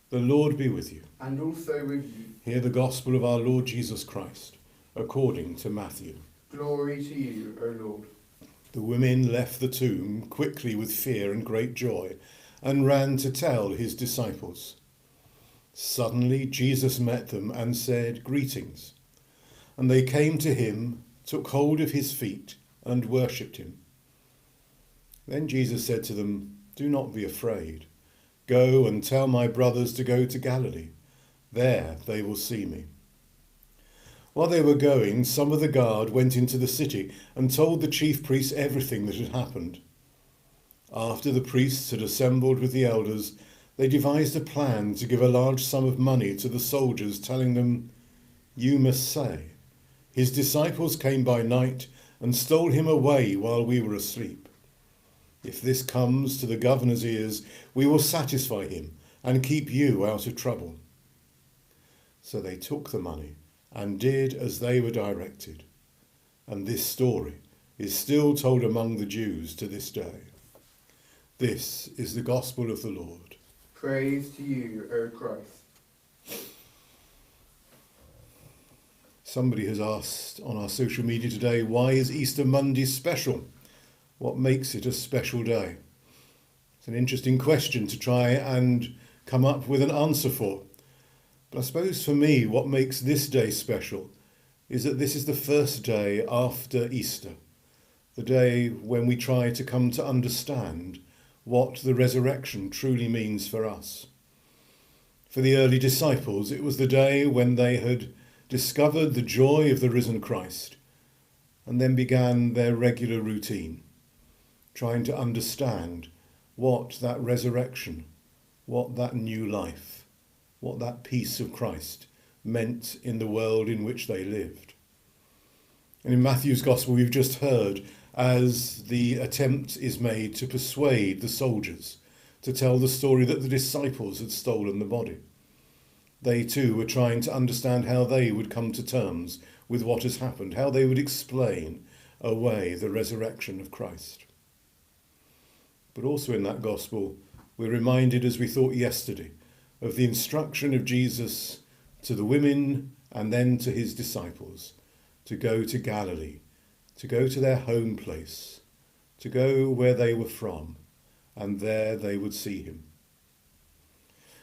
The Lord be with you. And also with you. Hear the gospel of our Lord Jesus Christ, according to Matthew. Glory to you, O Lord. The women left the tomb quickly with fear and great joy, and ran to tell his disciples. Suddenly Jesus met them and said, "Greetings." And they came to him, took hold of his feet, and worshipped him. Then Jesus said to them, "Do not be afraid. Go and tell my brothers to go to Galilee. There they will see me." While they were going, some of the guard went into the city and told the chief priests everything that had happened. After the priests had assembled with the elders, they devised a plan to give a large sum of money to the soldiers, telling them, "You must say, 'His disciples came by night and stole him away while we were asleep.' If this comes to the governor's ears, we will satisfy him and keep you out of trouble." So they took the money and did as they were directed. And this story is still told among the Jews to this day. This is the gospel of the Lord. Praise to you, O Christ. Somebody has asked on our social media today, why is Easter Monday special? What makes it a special day? It's an interesting question to try and come up with an answer for. But I suppose for me, what makes this day special is that this is the first day after Easter, the day when we try to come to understand what the resurrection truly means for us. For the early disciples, it was the day when they had discovered the joy of the risen Christ and then began their regular routine, trying to understand what that resurrection, what that new life, what that peace of Christ meant in the world in which they lived. And in Matthew's Gospel, we've just heard as the attempt is made to persuade the soldiers to tell the story that the disciples had stolen the body. They too were trying to understand how they would come to terms with what has happened, how they would explain away the resurrection of Christ. But also in that gospel, we're reminded, as we thought yesterday, of the instruction of Jesus to the women and then to his disciples to go to Galilee, to go to their home place, to go where they were from, and there they would see him.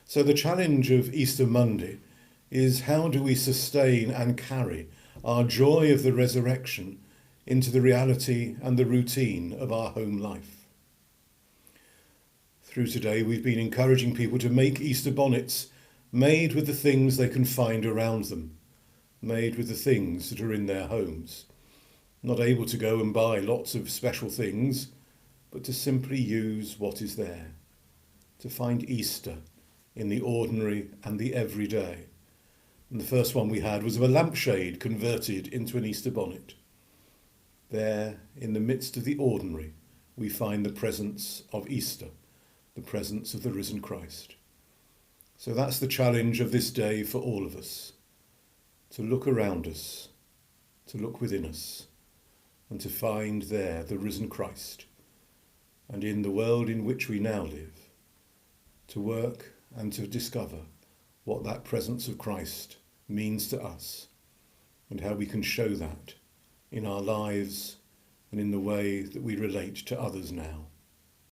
So the challenge of Easter Monday is, how do we sustain and carry our joy of the resurrection into the reality and the routine of our home life? Through today, we've been encouraging people to make Easter bonnets made with the things they can find around them, made with the things that are in their homes. Not able to go and buy lots of special things, but to simply use what is there, to find Easter in the ordinary and the everyday. And the first one we had was of a lampshade converted into an Easter bonnet. There, in the midst of the ordinary, we find the presence of Easter, the presence of the risen Christ. So that's the challenge of this day for all of us, to look around us, to look within us, and to find there the risen Christ, and in the world in which we now live, to work and to discover what that presence of Christ means to us, and how we can show that in our lives and in the way that we relate to others now.